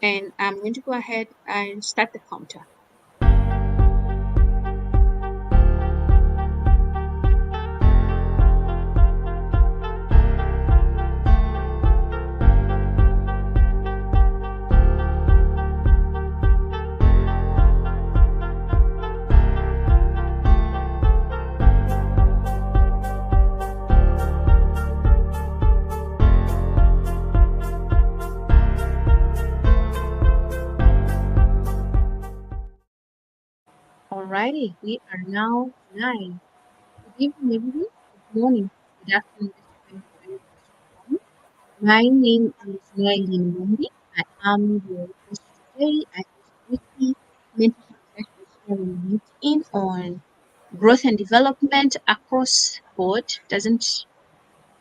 and I'm going to go ahead and start the counter. Alrighty, we are now live. Good evening, everyone. Good morning. Good afternoon. Depending on where you're watching from. My name is Lillian Ngala. I am your host today. I host weekly mentorship sessions here on LinkedIn on growth and development across board. Doesn't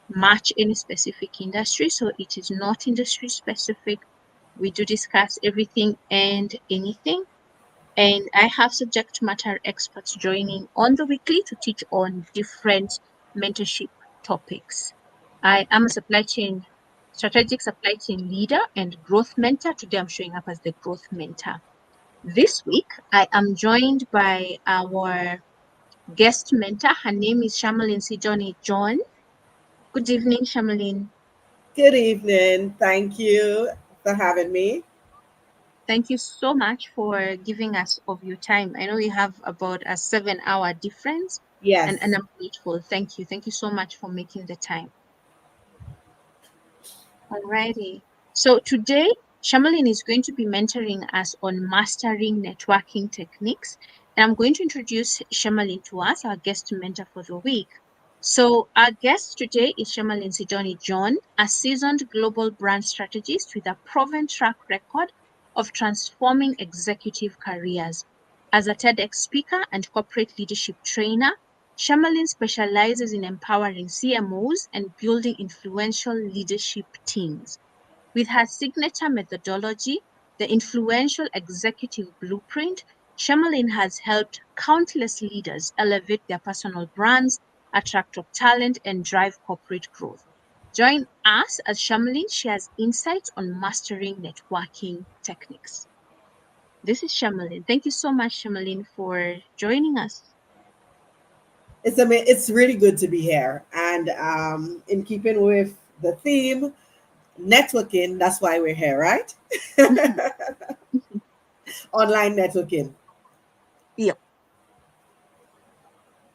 match any specific industry, so it is not industry specific. We do discuss everything and anything. And I have subject matter experts joining on the weekly to teach on different mentorship topics. I am a strategic supply chain leader and growth mentor. Today I'm showing up as the growth mentor. This week I am joined by our guest mentor. Her name is Shamalin Sijoni John. Good evening, Shamalin. Good evening. Thank you for having me. Thank you so much for giving us of your time. I know we have about a 7 hour difference, and Yes, I'm grateful. Thank you. Thank you so much for making the time. Alrighty. So today, Shamalin is going to be mentoring us on mastering networking techniques. And I'm going to introduce Shamalin to us, our guest mentor for the week. So our guest today is Shamalin Sidoni John, a seasoned global brand strategist with a proven track record of transforming executive careers. As a TEDx speaker and corporate leadership trainer, Shamalin specializes in empowering CMOs and building influential leadership teams. With her signature methodology, the influential executive blueprint, Shamalin has helped countless leaders elevate their personal brands, attract top talent, and drive corporate growth. Join us as Shamalin shares insights on mastering networking techniques. This is Shamalin. Thank you so much, Shamalin, for joining us. it's really good to be here, and in keeping with the theme, networking. That's why we're here, right? Online networking. Yeah,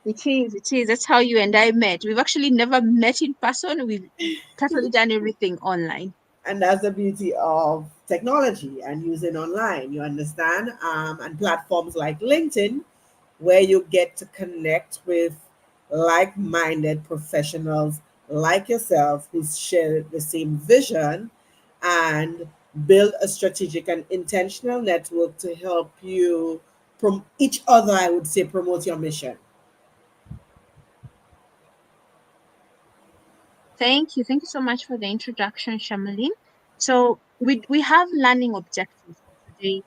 it is. It is. That's how you and I met. We've actually never met in person. We've totally done everything online. And that's the beauty of technology and using online. You understand, and platforms like LinkedIn, where you get to connect with like-minded professionals like yourself who share the same vision and build a strategic and intentional network to help you from each other, I would say, promote your mission. Thank you. Thank you so much for the introduction, Shamalin. So we have learning objectives for today's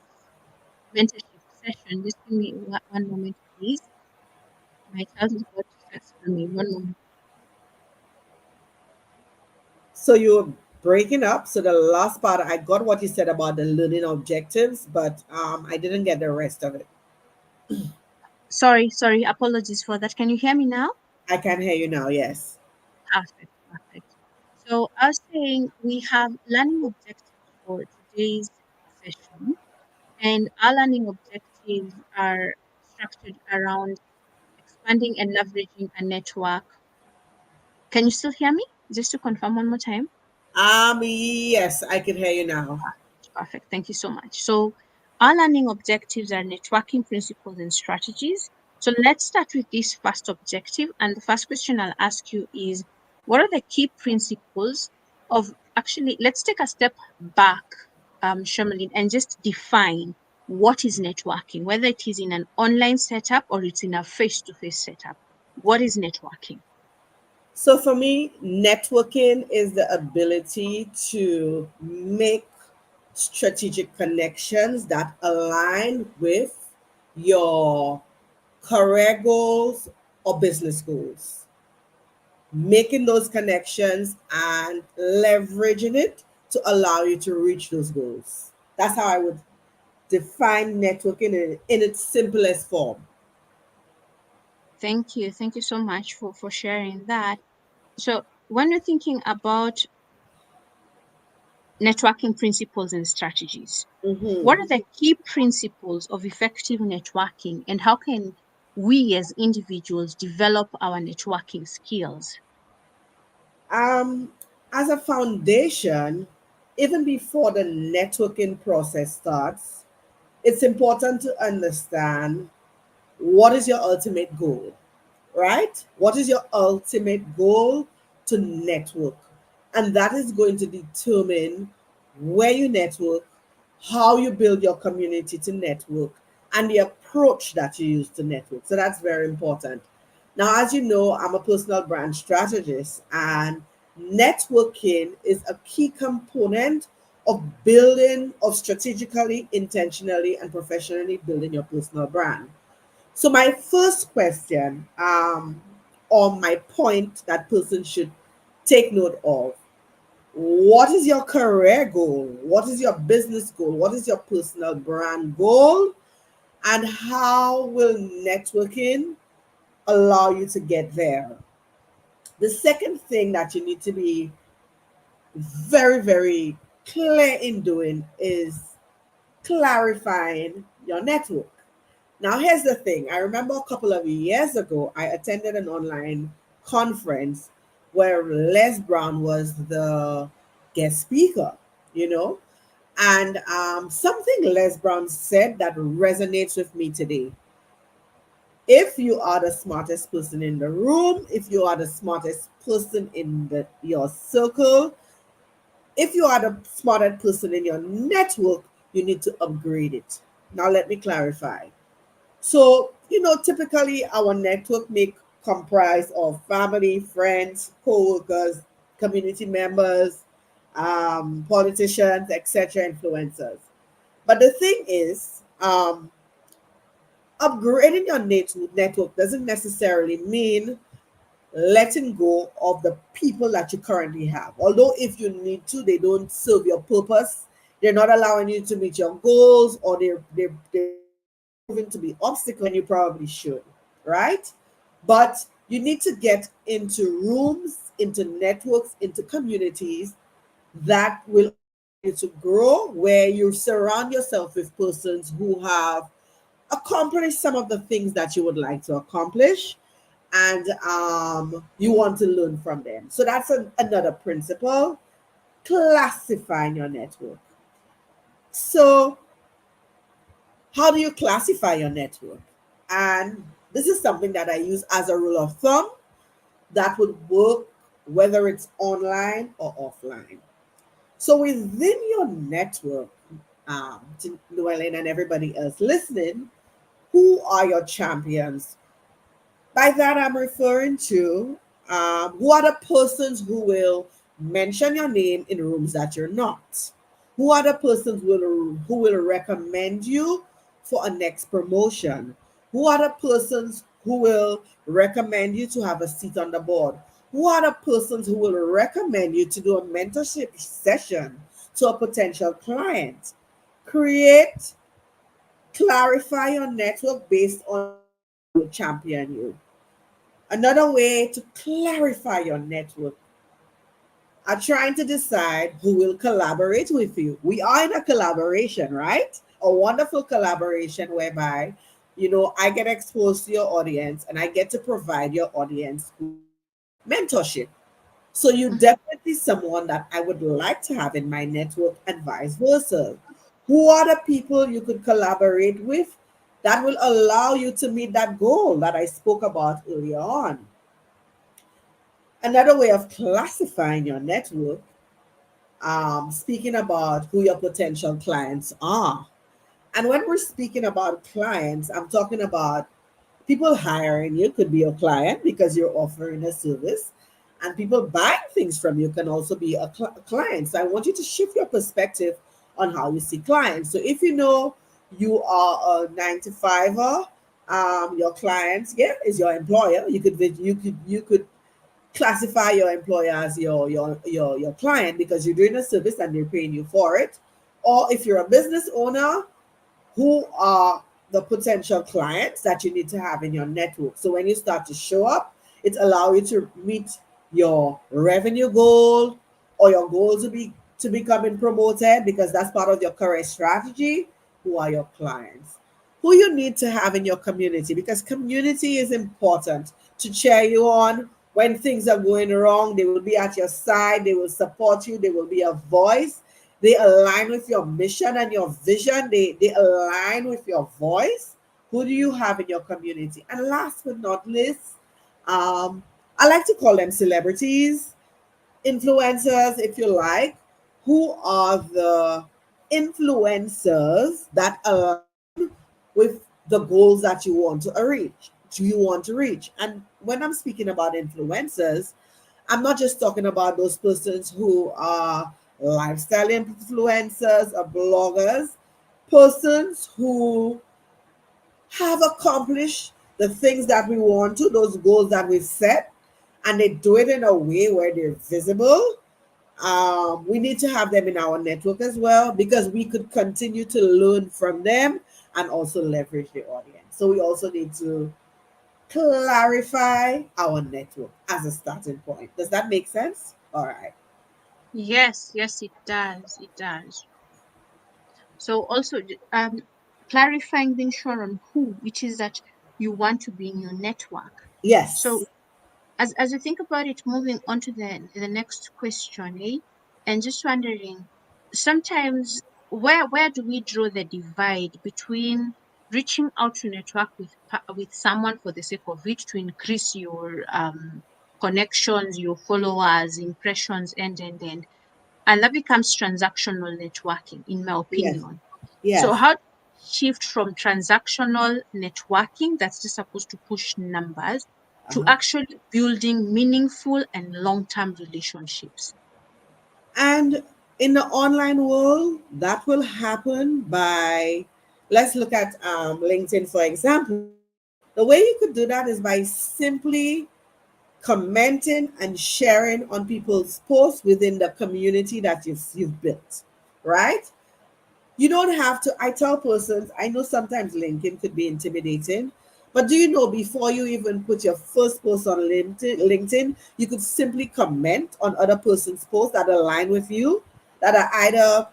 mentorship session. Just give me one moment, please. My child is about to start screaming. One moment. So you're breaking up. So the last part, I got what you said about the learning objectives, but I didn't get the rest of it. Sorry. Apologies for that. Can you hear me now? I can hear you now. Yes. Perfect. Perfect. So I was saying we have learning objectives for today's session, and our learning objectives are structured around expanding and leveraging a network. Can you still hear me? Just to confirm one more time. Yes, I can hear you now. Perfect. Thank you so much. So, our learning objectives are networking principles and strategies. So, let's start with this first objective. And the first question I'll ask you is what are the key principles of actually, let's take a step back, Shermalin, and just define what is networking, whether it is in an online setup or it's in a face to face setup. What is networking? So for me, networking is the ability to make strategic connections that align with your career goals or business goals. Making those connections and leveraging it to allow you to reach those goals. That's how I would define networking in its simplest form. Thank you. Thank you so much for sharing that. So, when you're thinking about networking principles and strategies, what Mhm. are the key principles of effective networking, and how can we as individuals develop our networking skills? Um, as a foundation, even before the networking process starts, it's important to understand what is your ultimate goal, right? What is your ultimate goal to network? And that is going to determine where you network, how you build your community to network, and the approach that you use to network. So that's very important. Now, as you know, I'm a personal brand strategist, and networking is a key component of building, of strategically, intentionally, and professionally building your personal brand. So my first question, or my point that person should take note of: what is your career goal? What is your business goal? What is your personal brand goal? And how will networking allow you to get there? The second thing that you need to be very, very clear in doing is clarifying your network. Now, here's the thing. I remember a couple of years ago, I attended an online conference where Les Brown was the guest speaker, you know, and something Les Brown said that resonates with me today. If you are the smartest person in the room, if you are the smartest person in your circle, if you are the smartest person in your network, you need to upgrade it. Now, let me clarify. So, typically our network may comprise of family, friends, co-workers, community members, politicians, etc., influencers. But the thing is, upgrading your network doesn't necessarily mean letting go of the people that you currently have. Although if you need to, they don't serve your purpose. They're not allowing you to meet your goals, or they're proving to be obstacles when you probably should, right? But you need to get into rooms, into networks, into communities that will allow you to grow, where you surround yourself with persons who have accomplished some of the things that you would like to accomplish, and you want to learn from them. So that's another principle: classifying your network. So, how do you classify your network? And this is something that I use as a rule of thumb that would work whether it's online or offline. So, within your network, to Llewellyn and everybody else listening, who are your champions? By that, I'm referring to who are the persons who will mention your name in rooms that you're not? Who are the persons who will recommend you for a next promotion? Who are the persons who will recommend you to have a seat on the board? Who are the persons who will recommend you to do a mentorship session to a potential client? Create, clarify your network based on who will champion you. Another way to clarify your network are trying to decide who will collaborate with you. We are in a collaboration, right? A wonderful collaboration whereby, I get exposed to your audience and I get to provide your audience mentorship. So you definitely someone that I would like to have in my network, and vice versa. Who are the people you could collaborate with that will allow you to meet that goal that I spoke about earlier on? Another way of classifying your network, speaking about who your potential clients are. And when we're speaking about clients, I'm talking about people hiring you could be your client because you're offering a service, and people buying things from you can also be a client. So I want you to shift your perspective on how you see clients. So if you know you are a 9 to 5er, your clients, yeah, is your employer. You could classify your employer as your client because you're doing a service and they're paying you for it. Or if you're a business owner, who are the potential clients that you need to have in your network. So when you start to show up, it allows you to meet your revenue goal or your goal to becoming promoted, because that's part of your current strategy. Who are your clients? Who you need to have in your community, because community is important to cheer you on when things are going wrong. They will be at your side, they will support you, they will be a voice. They align with your mission and your vision. They align with your voice. Who do you have in your community? And last but not least, um, I like to call them celebrities, influencers, if you like. Who are the influencers that align with the goals that you want to reach? Do you want to reach? And when I'm speaking about influencers, I'm not just talking about those persons who are lifestyle influencers or bloggers, persons who have accomplished the things that we want to, those goals that we've set, and they do it in a way where they're visible. We need to have them in our network as well, because we could continue to learn from them and also leverage the audience. So we also need to clarify our network as a starting point. Does that make sense? All right. Yes, yes, it does. It does. So also clarifying, being sure on who, which is that you want to be in your network. So Yes. as you think about it, moving on to the next question, eh? And just wondering, sometimes where do we draw the divide between reaching out to network with someone for the sake of it to increase your connections, your followers, impressions, and that becomes transactional networking, in my Yes. opinion. So Yes. how do we shift from transactional networking that's just supposed to push numbers to Uh-huh. actually building meaningful and long-term relationships? And in the online world, that will happen by, let's look at LinkedIn, for example. The way you could do that is by simply commenting and sharing on people's posts within the community that you've built, right? You don't have to. I tell persons, I know sometimes LinkedIn could be intimidating, but do you know, before you even put your first post on LinkedIn, you could simply comment on other person's posts that align with you, that are either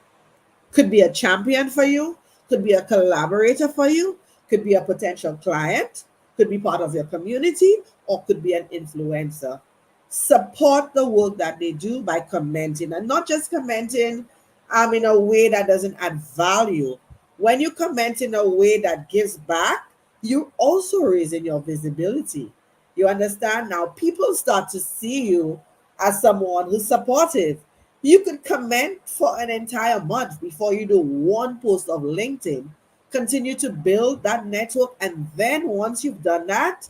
could be a champion for you, could be a collaborator for you, could be a potential client, could be part of your community, or could be an influencer. Support the work that they do by commenting, and not just commenting in a way that doesn't add value. When you comment in a way that gives back, you also raising your visibility. You understand? Now people start to see you as someone who's supportive. You could comment for an entire month before you do one post of LinkedIn. Continue to build that network, and then once you've done that,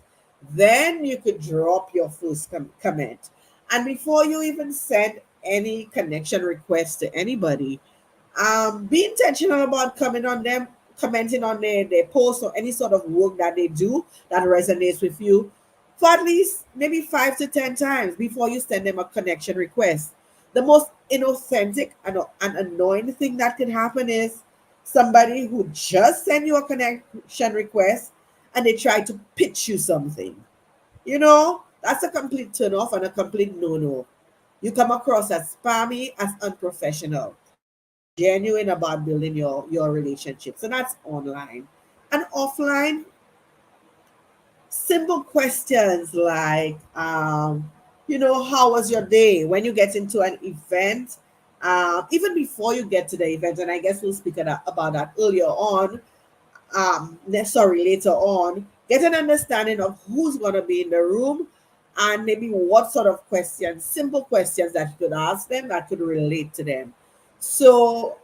then you could drop your first comment. And before you even send any connection request to anybody, be intentional about coming on them, commenting on their posts or any sort of work that they do that resonates with you for at least maybe 5 to 10 times before you send them a connection request. The most inauthentic and annoying thing that can happen is somebody who just send you a connection request and they try to pitch you something. That's a complete turn off and a complete no no. You come across as spammy, as unprofessional. Be genuine about building your relationship. So that's online. And offline, simple questions like, how was your day? When you get into an event, even before you get to the event, and I guess we'll speak about that earlier on, later on, get an understanding of who's going to be in the room, and maybe what sort of questions, simple questions that you could ask them that could relate to them. So,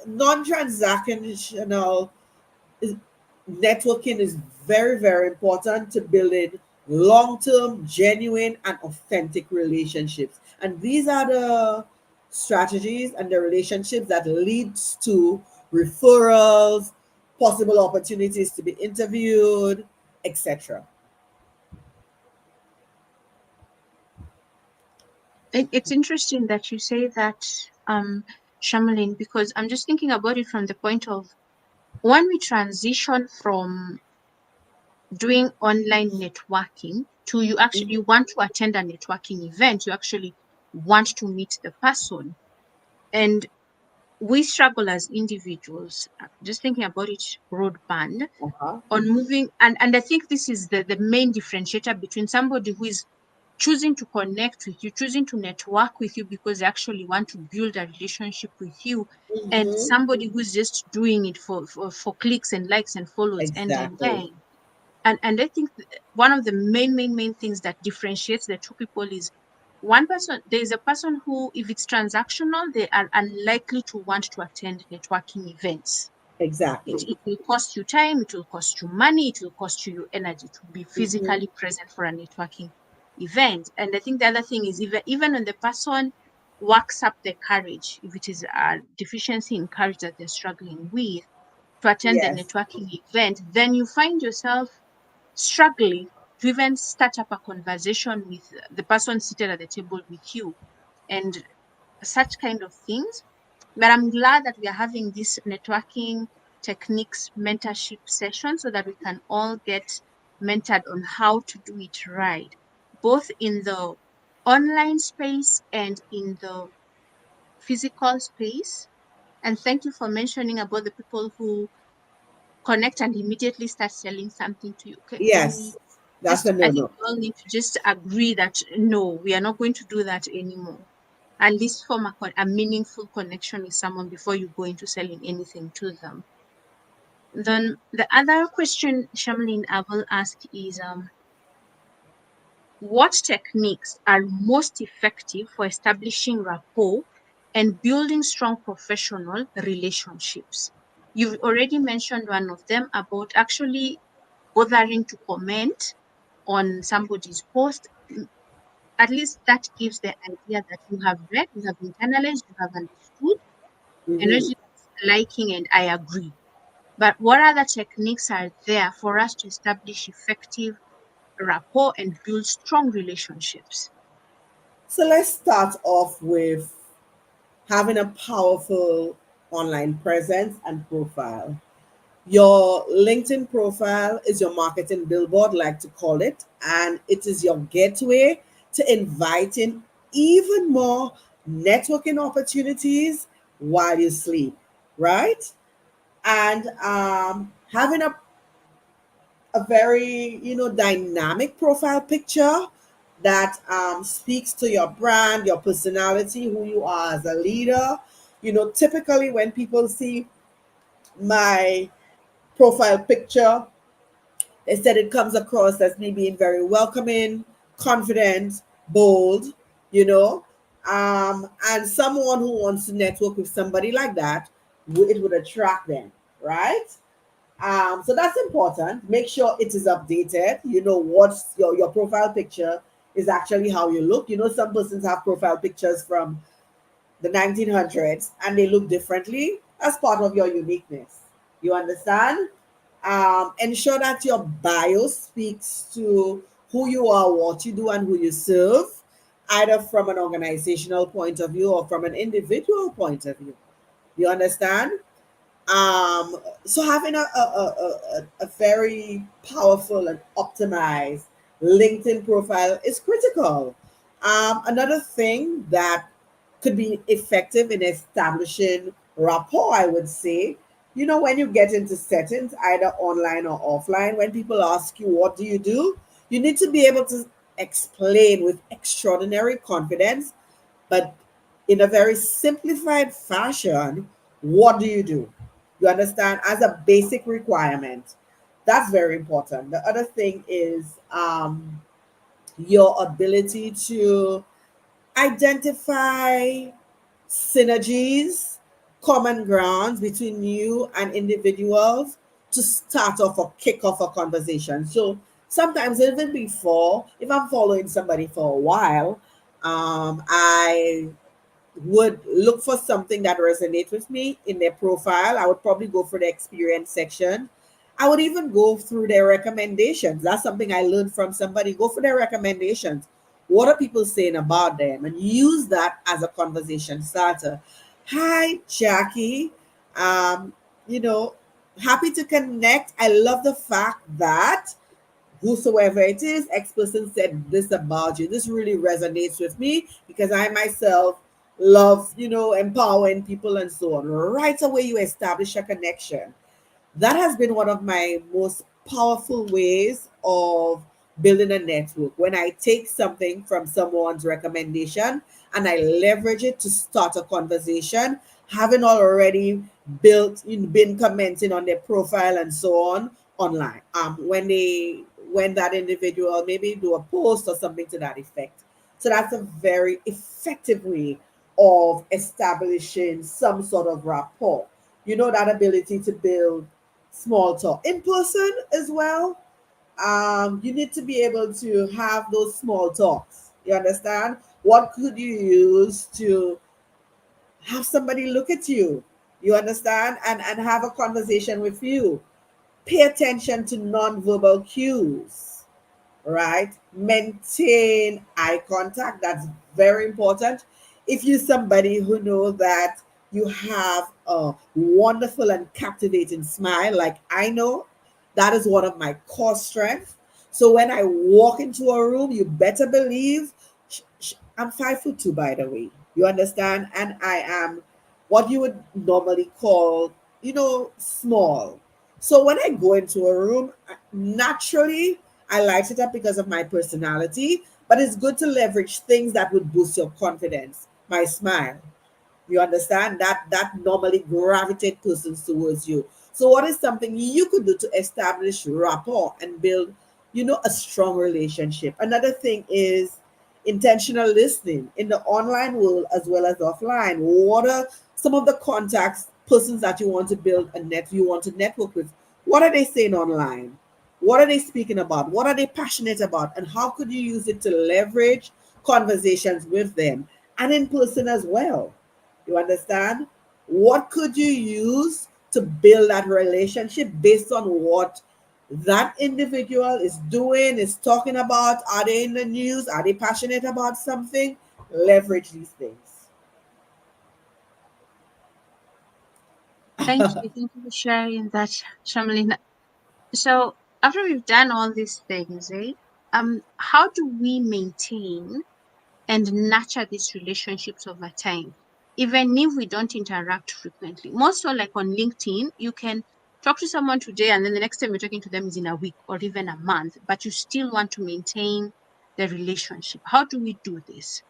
non-transactional is, networking is very, very important to building long-term, genuine, and authentic relationships. And these are the strategies and the relationships that leads to referrals, possible opportunities to be interviewed, etc. It's interesting that you say that. Shamalin, because I'm just thinking about it from the point of when we transition from doing online networking to you actually you want to attend a networking event, you actually want to meet the person. And we struggle as individuals, just thinking about it broadband, Uh-huh. on moving, and I think this is the main differentiator between somebody who is choosing to connect with you, choosing to network with you because they actually want to build a relationship with you, and Mm-hmm. somebody who's just doing it for clicks and likes and follows and Exactly. then and I think one of the main things that differentiates the two people is one person. There is a person who, if it's transactional, they are unlikely to want to attend networking events. Exactly. It will cost you time, it will cost you money, it will cost you your energy to be Mm-hmm. physically present for a networking event. And I think the other thing is even when the person works up the courage, if it is a deficiency in courage that they're struggling with, to attend the Yes. networking event, then you find yourself struggling to even start up a conversation with the person seated at the table with you and such kind of things. But I'm glad that we are having this networking techniques mentorship session so that we can all get mentored on how to do it right, both in the online space and in the physical space. And thank you for mentioning about the people who connect and immediately start selling something to you. Can we Yes. That's just, a I think no-no. we all need to just agree that no, we are not going to do that anymore. At least form a meaningful connection with someone before you go into selling anything to them. Then the other question, Shamlin, I will ask is what techniques are most effective for establishing rapport and building strong professional relationships? You've already mentioned one of them about actually bothering to comment on somebody's post. At least that gives the idea that you have read, you have internalized, you have understood, and not Mm-hmm. just liking and I agree. But what other techniques are there for us to establish effective rapport and build strong relationships? So let's start off with having a powerful online presence and profile. Your LinkedIn profile is your marketing billboard, like to call it, and it is your gateway to inviting even more networking opportunities while you sleep, right? And having a very dynamic profile picture that speaks to your brand, your personality, who you are as a leader. Typically when people see my profile picture, they said it comes across as me being very welcoming, confident, bold, you know, and someone who wants to network with somebody like that, it would attract them, right? So that's important. Make sure it is updated. What's your profile picture is actually how you look. Some persons have profile pictures from the 1900s and they look differently as part of your uniqueness. You understand? Ensure that your bio speaks to who you are, what you do, and who you serve, either from an organizational point of view or from an individual point of view. You understand? So having a very powerful and optimized LinkedIn profile is critical. Another thing that could be effective in establishing rapport, I would say, when you get into settings, either online or offline, when people ask you, what do you do? You need to be able to explain with extraordinary confidence, but in a very simplified fashion, what do you do? You understand? As a basic requirement. That's very important. The other thing is your ability to identify synergies, common grounds between you and individuals to start off or kick off a conversation. So sometimes even before, if I'm following somebody for a while, I would look for something that resonates with me in their profile. I would probably go for the experience section. I would even go through their recommendations. That's something I learned from somebody. Go for their recommendations. What are people saying about them? And use that as a conversation starter. Hi, Jackie. Um, you know, happy to connect. I love the fact that whosoever it is, X person said this about you. This really resonates with me because I myself love, empowering people and so on. Right away, you establish a connection. That has been one of my most powerful ways of building a network. When I take something from someone's recommendation and I leverage it to start a conversation, having already been commenting on their profile and so on online. When that individual maybe do a post or something to that effect. So that's a very effective way of establishing some sort of rapport. That ability to build small talk in person as well. You need to be able to have those small talks. You understand? What could you use to have somebody look at you? You understand? And have a conversation with you. Pay attention to nonverbal cues, right? Maintain eye contact. That's very important. If you're somebody who knows that you have a wonderful and captivating smile, like I know, that is one of my core strengths. So when I walk into a room, you better believe I'm 5'2", by the way. You understand? And I am what you would normally call, small. So when I go into a room, naturally I light it up because of my personality, but it's good to leverage things that would boost your confidence. My smile, you understand that normally gravitate persons towards you. So what is something you could do to establish rapport and build, a strong relationship? Another thing is intentional listening in the online world as well as offline. What are some of the contacts, persons that you want to network with? What are they saying online? What are they speaking about? What are they passionate about? And how could you use it to leverage conversations with them and in person as well? You understand? What could you use to build that relationship based on what that individual is doing, is talking about? Are they in the news? Are they passionate about something? Leverage these things. Thank you. Thank you for sharing that, Shamlin. So after we've done all these things, how do we maintain and nurture these relationships over time, even if we don't interact frequently? More so, like on LinkedIn, you can talk to someone today, and then the next time you're talking to them is in a week or even a month, but you still want to maintain the relationship. How do we do this?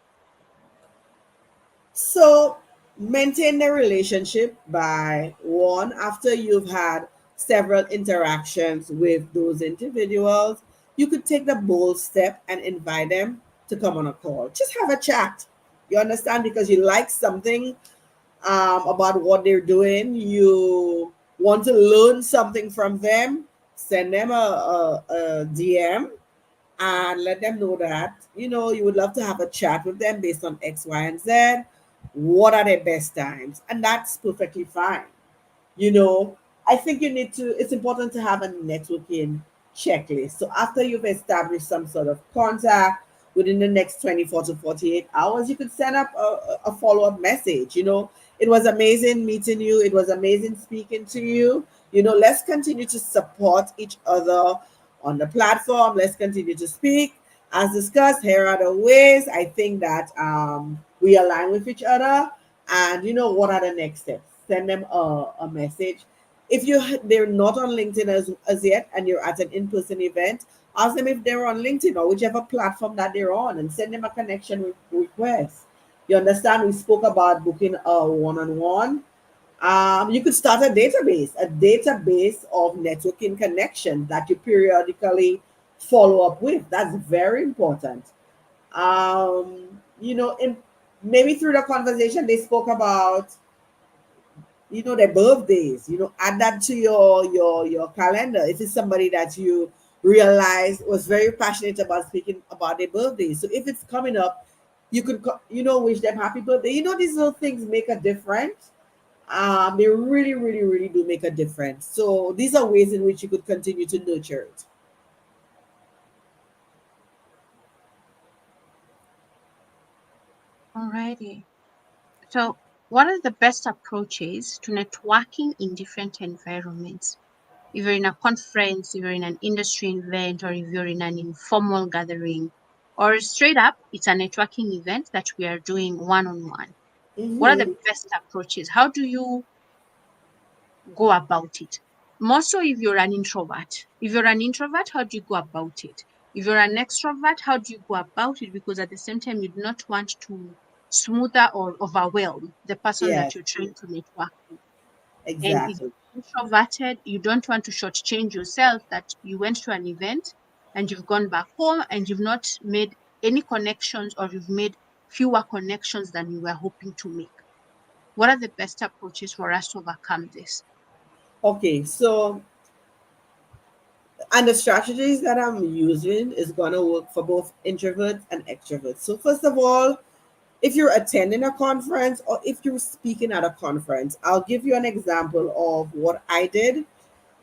So maintain the relationship by one, after you've had several interactions with those individuals, you could take the bold step and invite them to come on a call. Just have a chat. You understand? Because you like something about what they're doing, you want to learn something from them, send them a DM and let them know that you would love to have a chat with them based on X, Y, and Z. What are their best times? And that's perfectly fine. you know I think it's important to have a networking checklist. So after you've established some sort of contact, within the next 24 to 48 hours, you could send up a follow-up message. It was amazing meeting you, it was amazing speaking to you. Let's continue to support each other on the platform. Let's continue to speak. As discussed, here are the ways I think that we align with each other. And what are the next steps? Send them a message. If they're not on LinkedIn as yet and you're at an in-person event, ask them if they're on LinkedIn or whichever platform that they're on, and send them a connection request. You understand? We spoke about booking a one-on-one. You could start a database of networking connections that you periodically follow up with. That's very important. In maybe through the conversation they spoke about their birthdays. Add that to your calendar. If it's somebody that you realize was very passionate about speaking about their birthday, so if it's coming up, you could wish them happy birthday. These little things make a difference. They really, really, really do make a difference. So these are ways in which you could continue to nurture it. Alrighty. So What are the best approaches to networking in different environments? If you're in a conference, if you're in an industry event, or if you're in an informal gathering, or straight up, it's a networking event that we are doing one on one. What are the Hmm. best approaches? How do you go about it? More so if you're an introvert. If you're an introvert, how do you go about it? If you're an extrovert, how do you go about it? Because at the same time, you do not want to smother or overwhelm the person that Yes, you're trying to network with. And if exactly. you're introverted, you don't want to shortchange yourself that you went to an event and you've gone back home and you've not made any connections, or you've made fewer connections than you were hoping to make. What are the best approaches for us to overcome this? Okay, so and the strategies that I'm using is going to work for both introverts and extroverts. So first of all, if you're attending a conference or if you're speaking at a conference, I'll give you an example of what I did.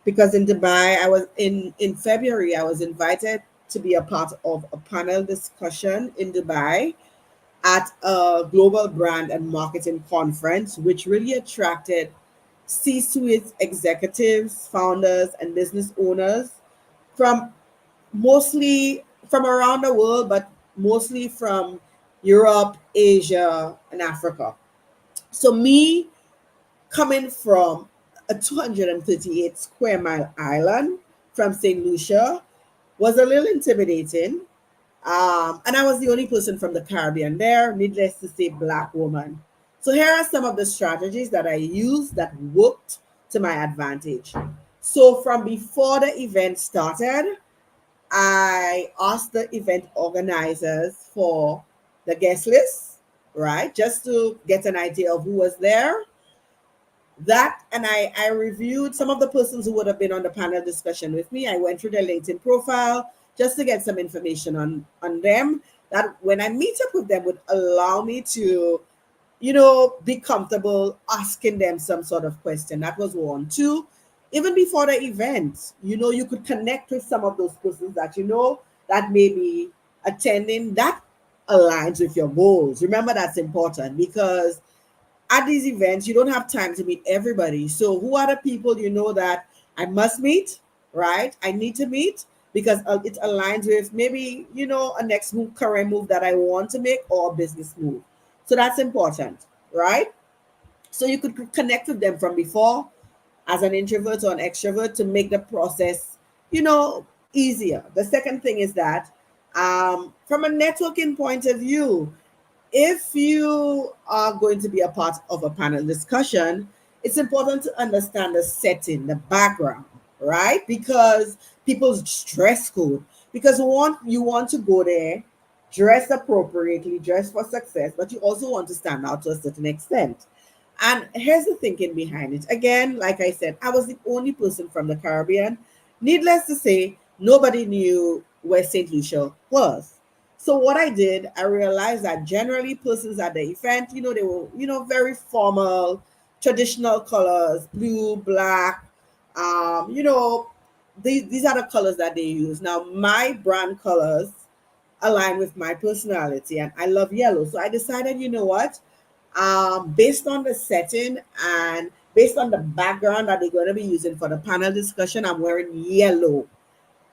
Because in Dubai, I was in February, I was invited to be a part of a panel discussion in Dubai at a global brand and marketing conference, which really attracted C-suite executives, founders, and business owners from mostly from around the world, but mostly from Europe, Asia, and Africa. So me coming from a 238 square mile island from St. Lucia was a little intimidating. And I was the only person from the Caribbean there, needless to say, Black woman. So here are some of the strategies that I used that worked to my advantage. So from before the event started, I asked the event organizers for the guest list, right? Just to get an idea of who was there. That and I reviewed some of the persons who would have been on the panel discussion with me. I went through their LinkedIn profile just to get some information on them that when I meet up with them would allow me to, be comfortable asking them some sort of question. That was one. Two, even before the event, you could connect with some of those persons that that may be attending that aligns with your goals. Remember, that's important because at these events, you don't have time to meet everybody. So, who are the people that I must meet, right? I need to meet because it aligns with maybe, a next move, career move that I want to make or a business move. So, that's important, right? So, you could connect with them from before as an introvert or an extrovert to make the process, easier. The second thing is that from a networking point of view, if you are going to be a part of a panel discussion, it's important to understand the setting, the background, right? Because people's dress code. Because you want to go there, dress appropriately, dress for success, but you also want to stand out to a certain extent. And here's the thinking behind it. Again, like I said, I was the only person from the Caribbean. Needless to say, nobody knew where St. Lucia was. So what I did, I realized that generally persons at the event, they were, very formal, traditional colors, blue, black, um, you know, these are the colors that they use. Now, my brand colors align with my personality and I love yellow. So I decided, you know what? Based on the setting and based on the background that they're going to be using for the panel discussion, I'm wearing yellow.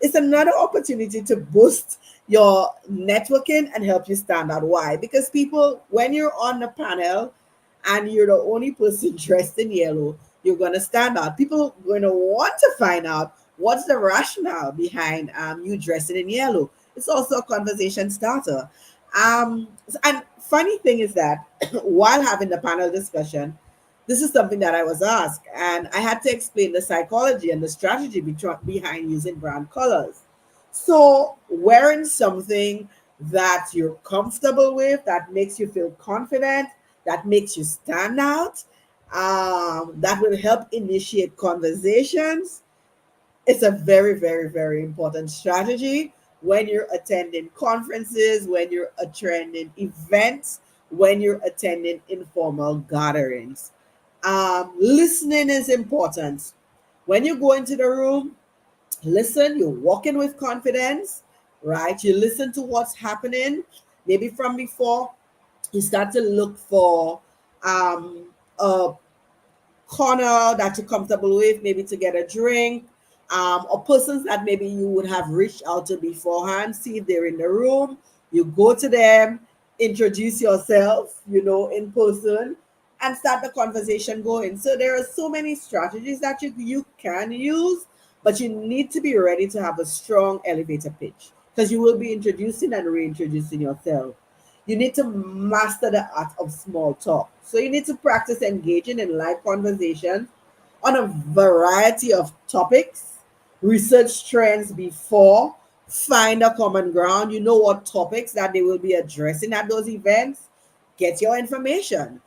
It's another opportunity to boost your networking and help you stand out. Why? Because people, when you're on the panel and you're the only person dressed in yellow, you're going to stand out. People are going to want to find out what's the rationale behind you dressing in yellow. It's also a conversation starter. And funny thing is that while having the panel discussion, this is something that I was asked, and I had to explain the psychology and the strategy behind using brand colors. So, wearing something that you're comfortable with, that makes you feel confident, that makes you stand out, that will help initiate conversations, it's a very, very, very important strategy when you're attending conferences, when you're attending events, when you're attending informal gatherings. Listening is important. When you go into the room, listen, you walk in with confidence, right? You listen to what's happening, maybe from before. You start to look for a corner that you're comfortable with, maybe to get a drink, or persons that maybe you would have reached out to beforehand, see if they're in the room. You go to them, introduce yourself, in person, and start the conversation going. So there are so many strategies that you can use, but you need to be ready to have a strong elevator pitch because you will be introducing and reintroducing yourself. You need to master the art of small talk. So you need to practice engaging in live conversations on a variety of topics, research trends before, find a common ground. You know what topics that they will be addressing at those events. Get your information.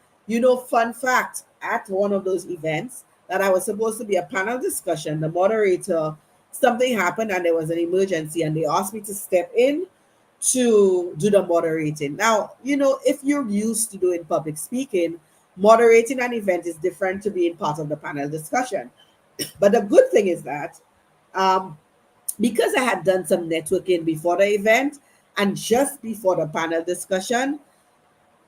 Fun fact, at one of those events that I was supposed to be a panel discussion, the moderator, something happened and there was an emergency and they asked me to step in to do the moderating. Now, if you're used to doing public speaking, moderating an event is different to being part of the panel discussion. But the good thing is that um, because I had done some networking before the event and just before the panel discussion,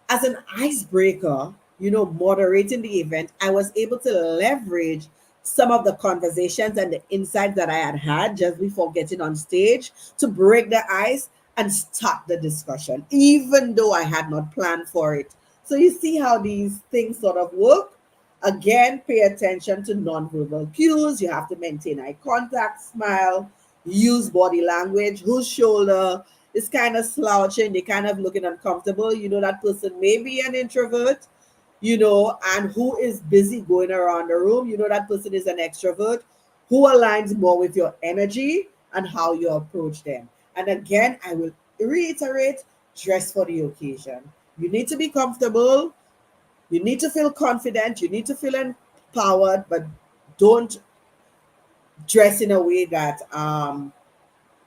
as an icebreaker, moderating the event, I was able to leverage some of the conversations and the insights that I had just before getting on stage to break the ice and start the discussion, even though I had not planned for it. So you see how these things sort of work. Again, pay attention to nonverbal cues. You have to maintain eye contact, smile, use body language, whose shoulder is kind of slouching, they're kind of looking uncomfortable. That person may be an introvert, and who is busy going around the room. That person is an extrovert. Who aligns more with your energy and how you approach them. And again, I will reiterate, dress for the occasion. You need to be comfortable. You need to feel confident. You need to feel empowered, but don't dress in a way that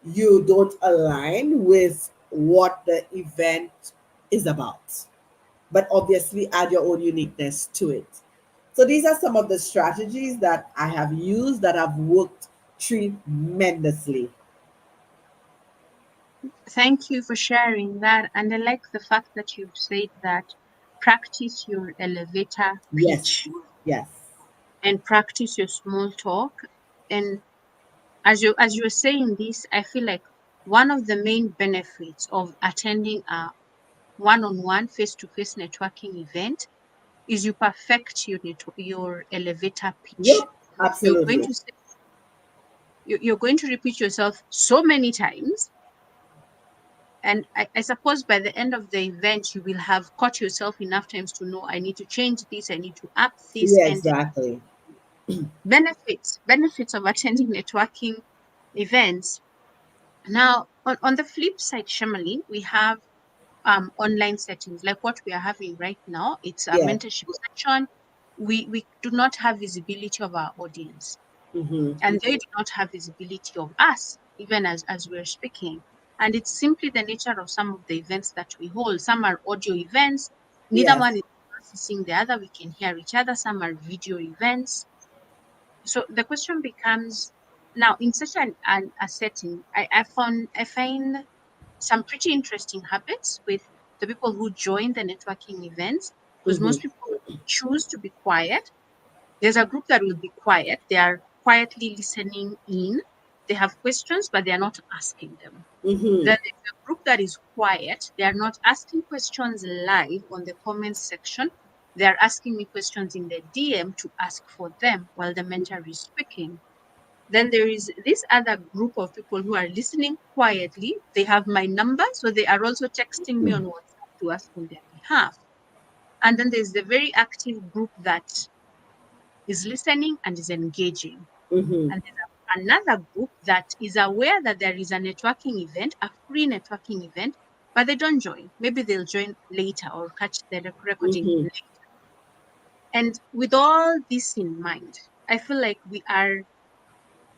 you don't align with what the event is about. But obviously, add your own uniqueness to it. So, these are some of the strategies that I have used that have worked tremendously. Thank you for sharing that. And I like the fact that you've said that practice your elevator Yes, pitch yes. and practice your small talk. And as you're saying this, I feel like one of the main benefits of attending a one-on-one face-to-face networking event is you perfect your elevator pitch. Yep, You're going absolutely. to say, you're going to repeat yourself so many times, and I suppose by the end of the event you will have caught yourself enough times to know I need to change this, I need to up this, Yeah, and exactly. benefits of attending networking events. Now, on the flip side, Shamali, we have online settings like what we are having right now. It's a Yeah. mentorship session. We do not have visibility of our audience, Mm-hmm. and they do not have visibility of us, even as we're speaking. And it's simply the nature of some of the events that we hold. Some are audio events, neither Yes. one is accessing the other. We can hear each other. Some are video events. So the question becomes now in such a setting, I find some pretty interesting habits with the people who join the networking events because Mm-hmm. most people choose to be quiet. There's a group that will be quiet. They are quietly listening in. They have questions, but they are not asking them. Mm-hmm. Then there's a group that is quiet. They are not asking questions live on the comments section. They are asking me questions in the DM to ask for them while the mentor is speaking. Then there is this other group of people who are listening quietly. They have my number, so they are also texting me on WhatsApp to ask on their behalf. And then there's the very active group that is listening and is engaging. Mm-hmm. And there's another group that is aware that there is a networking event, a free networking event, but they don't join. Maybe they'll join later or catch the recording Mm-hmm. later. And with all this in mind, I feel like we are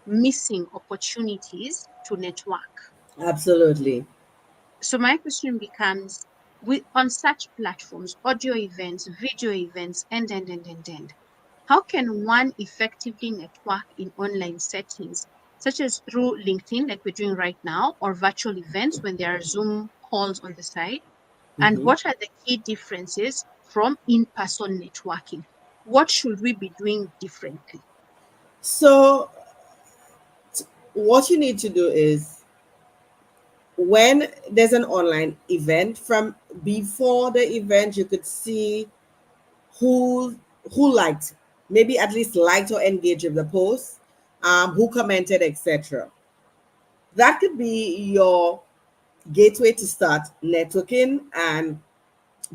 missing opportunities to network. Absolutely. So my question becomes, on such platforms, audio events, video events, and, how can one effectively network in online settings, such as through LinkedIn, like we're doing right now, or virtual events when there are Zoom calls on the side? And Mm-hmm. what are the key differences from in-person networking? What should we be doing differently? So, what you need to do is when there's an online event, from before the event, you could see who liked, maybe at least liked or engaged with the post, who commented, etc. That could be your gateway to start networking and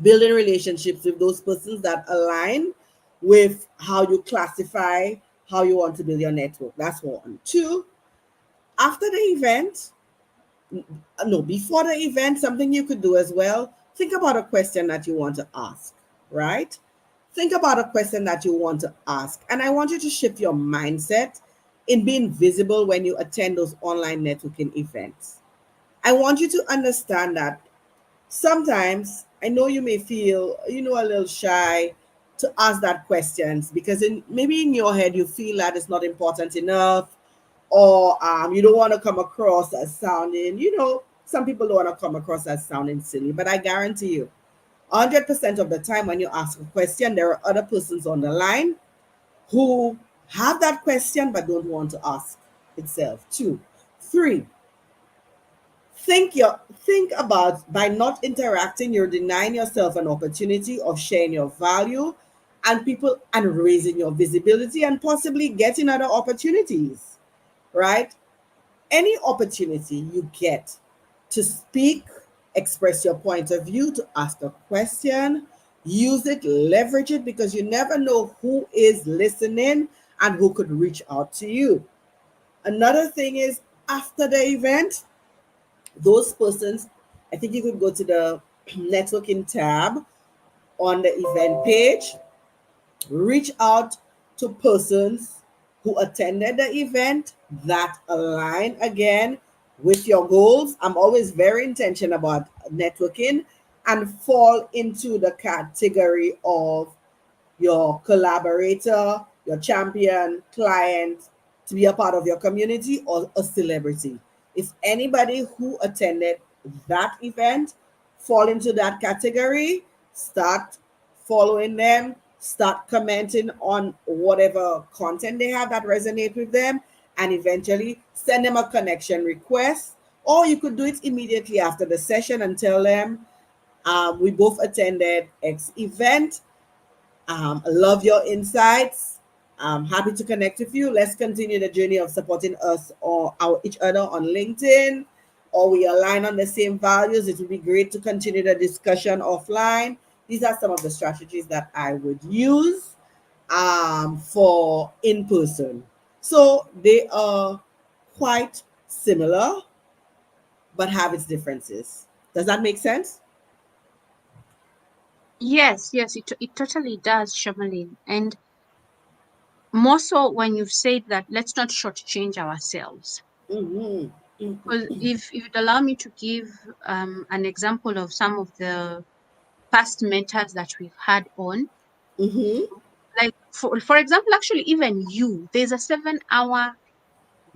building relationships with those persons that align with how you classify how you want to build your network. That's one. Two, after the event, no, before the event, something you could do as well, think about a question that you want to ask, right? Think about a question that you want to ask. And I want you to shift your mindset in being visible when you attend those online networking events. I want you to understand that sometimes I know you may feel, a little shy to ask that questions because maybe in your head you feel that it's not important enough, or you don't want to come across as sounding, some people don't want to come across as sounding silly. But I guarantee you, 100% of the time when you ask a question, there are other persons on the line who have that question but don't want to ask itself. Two, three, think about, by not interacting, you're denying yourself an opportunity of sharing your value and people, and raising your visibility and possibly getting other opportunities, right? Any opportunity you get to speak, express your point of view, to ask a question, use it, leverage it, because you never know who is listening and who could reach out to you. Another thing is, after the event, those persons, I think you could go to the networking tab on the event page, reach out to persons who attended the event that align again with your goals. I'm always very intentional about networking and fall into the category of your collaborator, your champion, client, to be a part of your community, or a celebrity. If anybody who attended that event fall into that category, start following them, start commenting on whatever content they have that resonate with them, and eventually send them a connection request. Or you could do it immediately after the session and tell them, we both attended X event. I love your insights. I'm happy to connect with you. Let's continue the journey of supporting us or each other on LinkedIn, or we align on the same values. It would be great to continue the discussion offline. These are some of the strategies that I would use for in person. So they are quite similar, but have its differences. Does that make sense? Yes, yes, it totally does, Shamalin. And more so when you've said that let's not shortchange ourselves. Mm-hmm. Because if you'd allow me to give an example of some of the past mentors that we've had on, Mm-hmm. like for example, actually even you, there's a 7 hour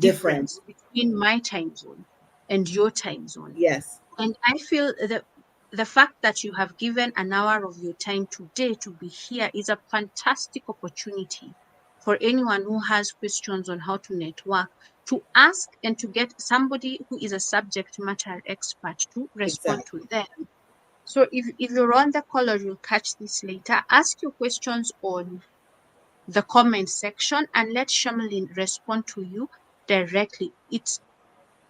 difference Difference. between my time zone and your time zone. Yes. And I feel that the fact that you have given an hour of your time today to be here is a fantastic opportunity for anyone who has questions on how to network to ask and to get somebody who is a subject matter expert to respond to Exactly. them. So if you're on the call or you'll catch this later, ask your questions on the comment section and let Shamlin respond to you directly. It's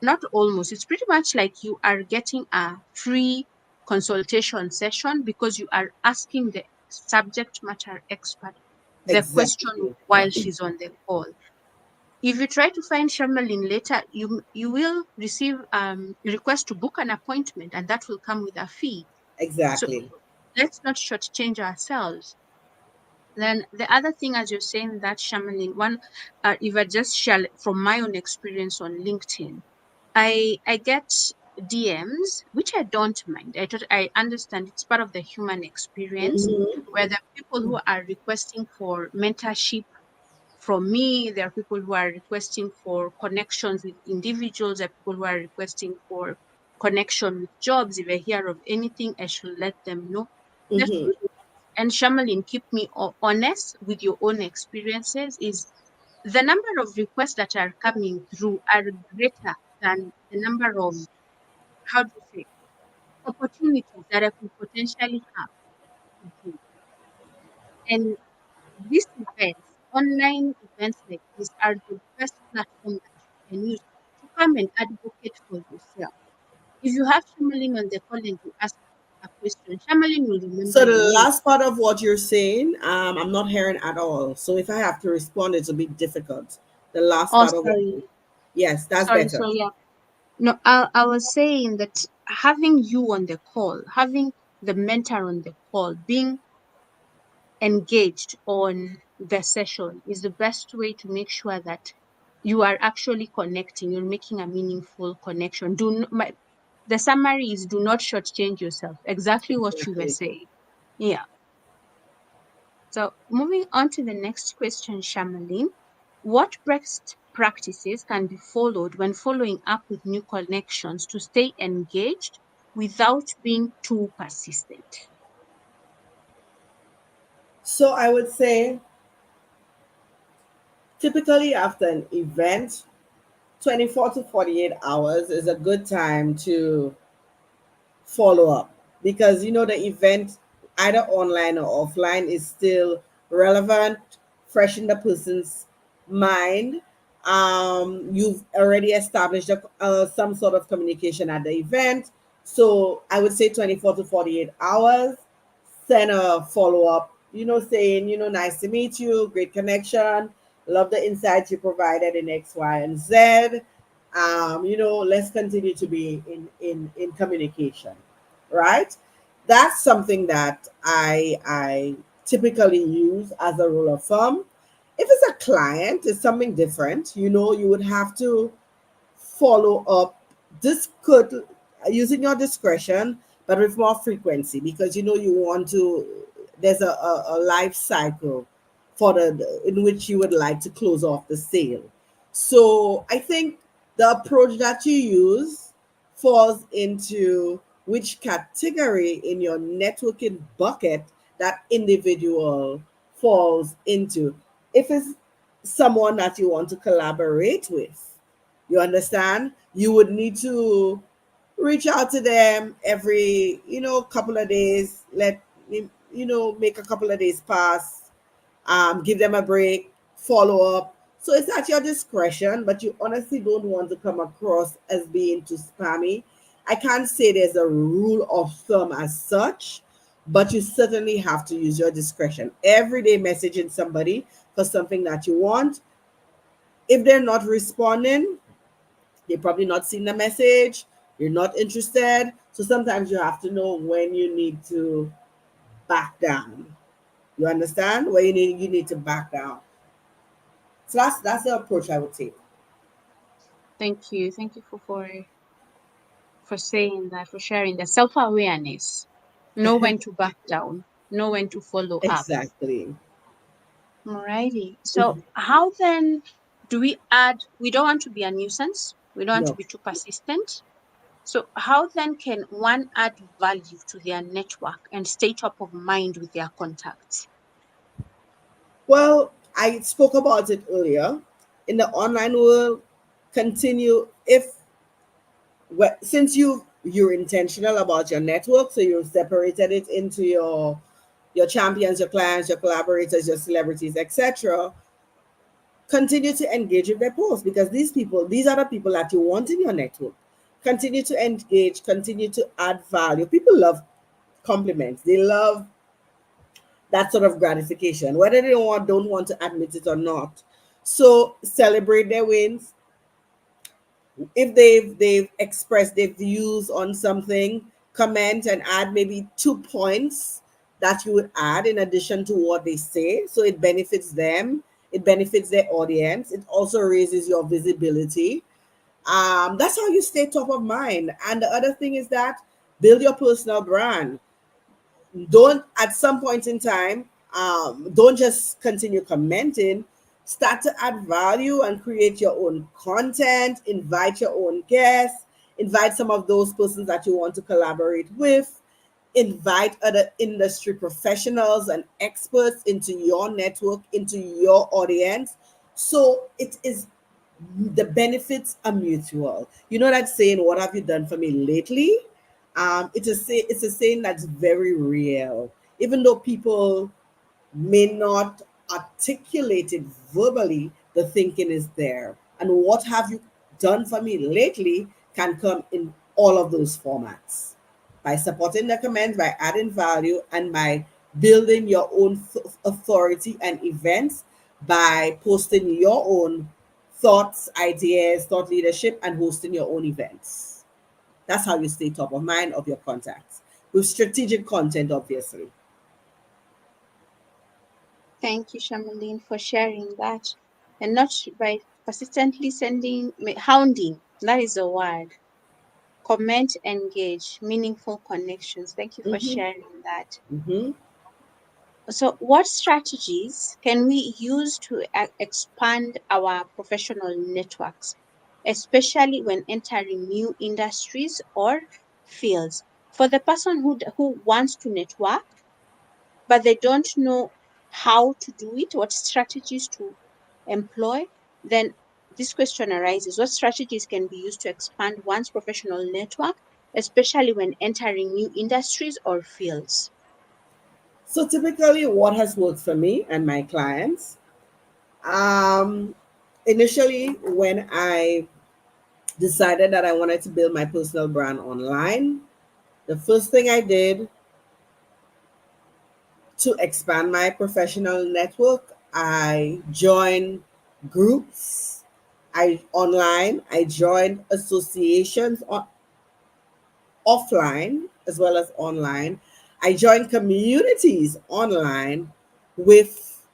not almost, it's pretty much like you are getting a free consultation session because you are asking the subject matter expert the question Exactly. while she's on the call. If you try to find Shamlin later, you will receive request to book an appointment, and that will come with a fee. So Exactly. let's not shortchange ourselves. Then the other thing, as you're saying, that Shamlin, one, if I just share from my own experience on LinkedIn, I get DMs, which I don't mind. I understand it's part of the human experience, Mm-hmm. where there are people who are requesting for mentorship from me. There are people who are requesting for connections with individuals. There are people who are requesting for connection with jobs. If I hear of anything, I should let them know. There's Mm-hmm. and Shamalin, keep me honest with your own experiences, is the number of requests that are coming through are greater than the number of, how do you say, opportunities that I could potentially have to do. And these events, online events like this, are the best platform that you can use to come and advocate for yourself. If you have Shamalin on the call and you ask a question, Shamalin will remember So the your name. last part of what you're saying, I'm not hearing at all. So if I have to respond, it's a bit difficult. The last Oh, part of what sorry. yes, that's Sorry, better. sorry. Yeah. No, I was saying that having you on the call, having the mentor on the call, being engaged on the session is the best way to make sure that you are actually connecting, you're making a meaningful connection. The summary is, do not shortchange yourself. Exactly what you were Exactly. saying. Yeah. So moving on to the next question, Shamalin. What best practices can be followed when following up with new connections to stay engaged without being too persistent? So I would say typically after an event, 24 to 48 hours is a good time to follow up because you know the event either online or offline is still relevant, fresh in the person's mind. You've already established some sort of communication at the event, so I would say 24 to 48 hours. Send a follow up, saying, nice to meet you, great connection, love the insights you provided in X, Y, and Z. Let's continue to be in communication, right? That's something that I typically use as a rule of thumb. If it's a client, it's something different. You would have to follow up. This could using your discretion, but with more frequency because you want to. There's a life cycle for the in which you would like to close off the sale. So I think the approach that you use falls into which category in your networking bucket that individual falls into. If it's someone that you want to collaborate with, you understand, you would need to reach out to them every couple of days. Make a couple of days pass, give them a break, follow up. So it's at your discretion, but you honestly don't want to come across as being too spammy. I can't say there's a rule of thumb as such, but you certainly have to use your discretion. Every day messaging somebody for something that you want. If they're not responding, they're probably not seeing the message, you're not interested. So sometimes you have to know when you need to back down. You understand? Where you need to back down. So that's the approach I would take. Thank you. Thank you for saying that, for sharing the self awareness. Know when to back down, know when to follow up. Exactly. Alrighty. So, how then do we add? We don't want to be a nuisance, we don't want to No. be too persistent. So, how then can one add value to their network and stay top of mind with their contacts? Well, I spoke about it earlier. In the online world, continue if since you're intentional about your network, so you've separated it into your champions, your clients, your collaborators, your celebrities, etc. Continue to engage with their posts because these are the people that you want in your network. Continue to engage, continue to add value. People love compliments. They love that sort of gratification, whether they don't want to admit it or not. So celebrate their wins. If they've expressed their views on something, comment and add maybe 2 points that you would add in addition to what they say, so it benefits them, it benefits their audience, it also raises your visibility. That's how you stay top of mind. And the other thing is that build your personal brand. Don't at some point in time, don't just continue commenting. Start to add value and create your own content, invite your own guests, invite some of those persons that you want to collaborate with, invite other industry professionals and experts into your network, into your audience. So it is, the benefits are mutual. You know that saying, "What have you done for me lately?" It's a saying that's very real. Even though people may not articulate it verbally, the thinking is there. And "what have you done for me lately" can come in all of those formats. By supporting the comments, by adding value, and by building your own authority and events, by posting your own thoughts, ideas, thought leadership, and hosting your own events. That's how you stay top of mind of your contacts with strategic content, obviously. Thank you, Shamaline, for sharing that. And not by persistently hounding, that is the word. Comment, engage, meaningful connections. Thank you for Mm-hmm. sharing that. Mm-hmm. So, what strategies can we use to expand our professional networks, especially when entering new industries or fields? For the person who wants to network, but they don't know how to do it, what strategies to employ, then this question arises: what strategies can be used to expand one's professional network, especially when entering new industries or fields? So typically, what has worked for me and my clients, um, initially when I decided that I wanted to build my personal brand online, the first thing I did to expand my professional network, I joined groups. I joined associations offline as well as online. I joined communities online with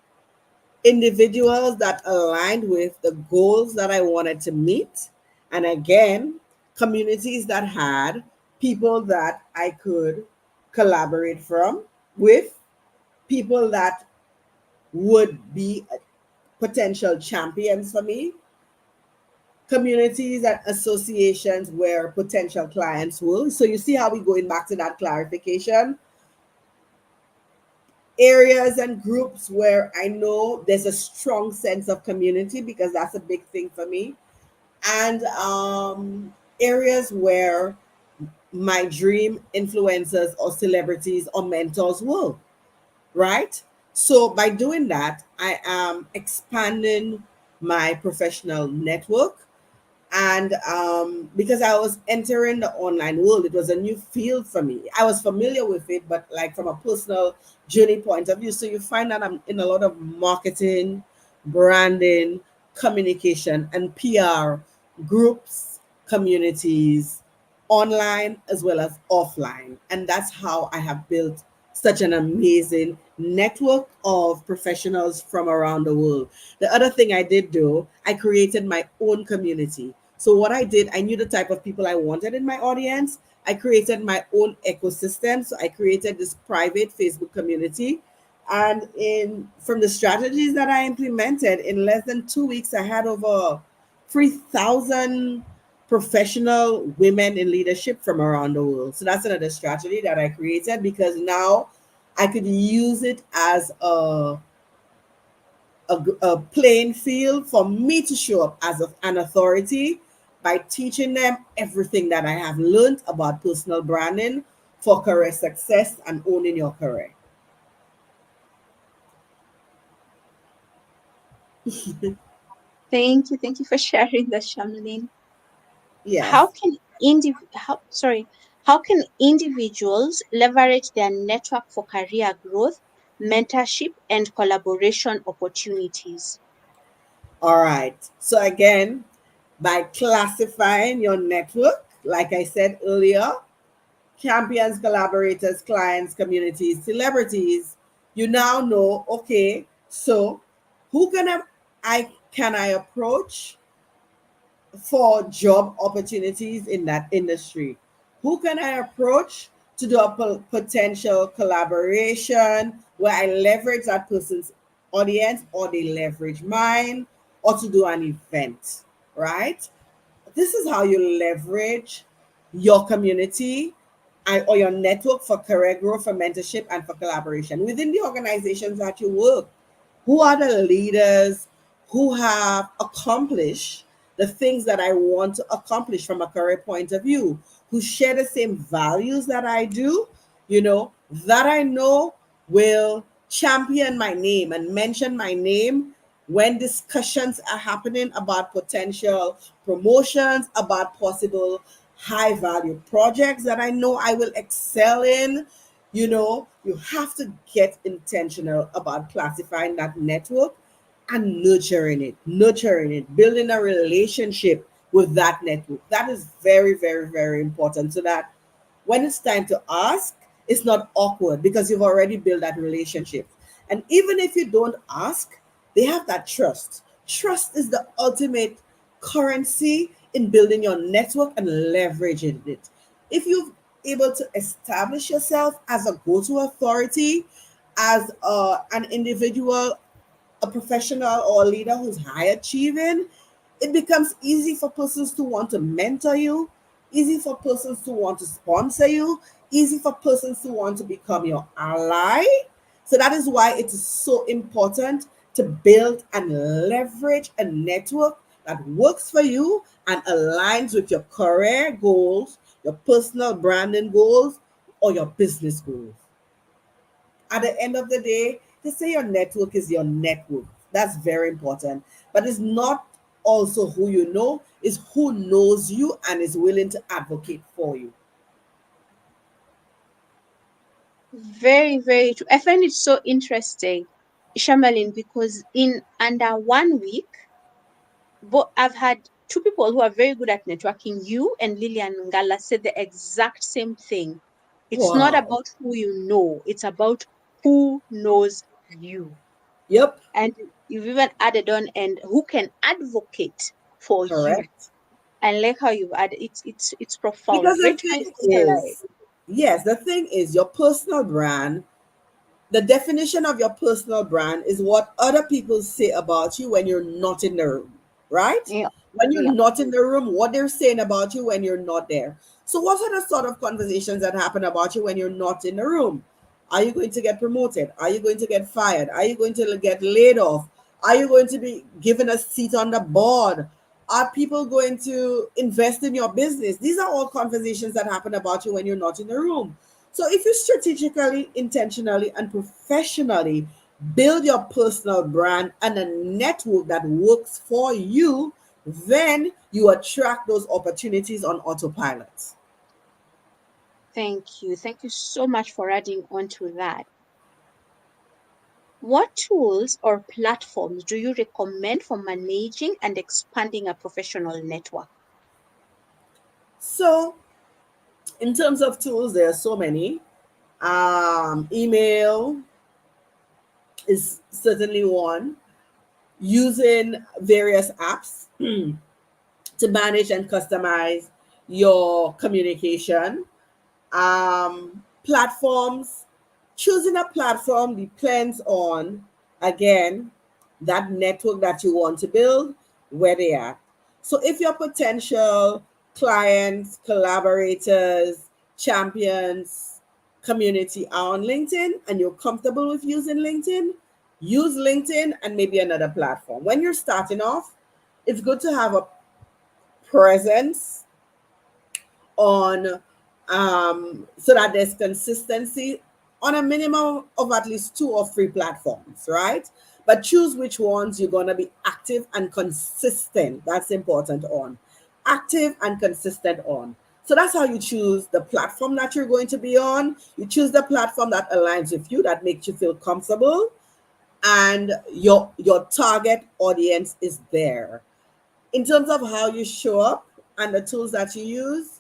individuals that aligned with the goals that I wanted to meet. And again, communities that had people that I could collaborate from with, people that would be potential champions for me, communities and associations where potential clients will. So you see how we going back to that clarification. Areas and groups where I know there's a strong sense of community, because that's a big thing for me, and areas where my dream influencers or celebrities or mentors will, right? So by doing that, I am expanding my professional network. And because I was entering the online world, it was a new field for me. I was familiar with it, but like from a personal journey point of view. So you find that I'm in a lot of marketing, branding, communication, and PR groups, communities, online as well as offline. And that's how I have built such an amazing network of professionals from around the world. The other thing I did do, I created my own community. So what I did, I knew the type of people I wanted in my audience. I created my own ecosystem. So I created this private Facebook community. And in from the strategies that I implemented, in less than 2 weeks, I had over 3,000 professional women in leadership from around the world. So that's another strategy that I created, because now I could use it as a playing field for me to show up as an authority by teaching them everything that I have learned about personal branding for career success and owning your career. Thank you for sharing that, Shamaline. Yes. How can how can individuals leverage their network for career growth, mentorship, and collaboration opportunities? All right. So again, by classifying your network, like I said earlier, champions, collaborators, clients, communities, celebrities, you now know, okay, so who can I approach for job opportunities in that industry? Who can I approach to do a potential collaboration where I leverage that person's audience or they leverage mine, or to do an event, right? This is how you leverage your community or your network for career growth, for mentorship, and for collaboration within the organizations that you work. Who are the leaders who have accomplished the things that I want to accomplish from a career point of view, who share the same values that I do, that I know will champion my name and mention my name when discussions are happening about potential promotions, about possible high value projects that I know I will excel in. You have to get intentional about classifying that network and nurturing it, building a relationship with that network. That is very, very, very important so that when it's time to ask, it's not awkward because you've already built that relationship. And even if you don't ask, they have that trust. Trust is the ultimate currency in building your network and leveraging it. If you're able to establish yourself as a go-to authority, as an individual, a professional or a leader who's high achieving, it becomes easy for persons to want to mentor you, easy for persons to want to sponsor you, easy for persons to want to become your ally. So that is why it is so important to build and leverage a network that works for you and aligns with your career goals, your personal branding goals, or your business goals. At the end of the day, to say your network is your network. That's very important. But it's not also who you know, it's who knows you and is willing to advocate for you. Very, very true. I find it so interesting, Shamalin, because in under 1 week, but I've had two people who are very good at networking. You and Lillian Ngala said the exact same thing. It's not Wow. about who you know, it's about who knows you. Yep. And you've even added on and who can advocate for you. Correct. I like how you've added it's profound. Because the Great minds thing think alike. is, yes, the thing is, your personal brand, the definition of your personal brand is what other people say about you when you're not in the room, right? Yeah. When you're Yeah. not in the room, what they're saying about you when you're not there. So, what are the sort of conversations that happen about you when you're not in the room? Are you going to get promoted? Are you going to get fired? Are you going to get laid off? Are you going to be given a seat on the board? Are people going to invest in your business? These are all conversations that happen about you when you're not in the room. So if you strategically, intentionally, and professionally build your personal brand and a network that works for you, then you attract those opportunities on autopilot. Thank you. Thank you so much for adding on to that. What tools or platforms do you recommend for managing and expanding a professional network? So, in terms of tools, there are so many. Email is certainly one. Using various apps to manage and customize your communication. Platforms, choosing a platform depends on, again, that network that you want to build, where they are. So if your potential clients, collaborators, champions, community are on LinkedIn and you're comfortable with using LinkedIn, use LinkedIn and maybe another platform. When you're starting off, it's good to have a presence on, so that there's consistency on a minimum of at least 2 or 3 platforms, right? But choose which ones you're going to be active and consistent. That's important on. Active and consistent on. So that's how you choose the platform that you're going to be on. You choose the platform that aligns with you, that makes you feel comfortable, and your target audience is there. In terms of how you show up and the tools that you use,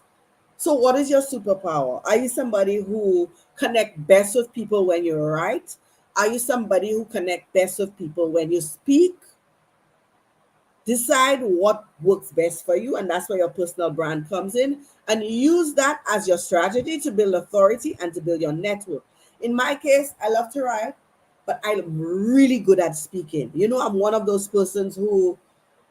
so what is your superpower? Are you somebody who connect best with people when you write? Are you somebody who connect best with people when you speak? Decide what works best for you, and that's where your personal brand comes in. And use that as your strategy to build authority and to build your network. In my case, I love to write, but I'm really good at speaking. I'm one of those persons who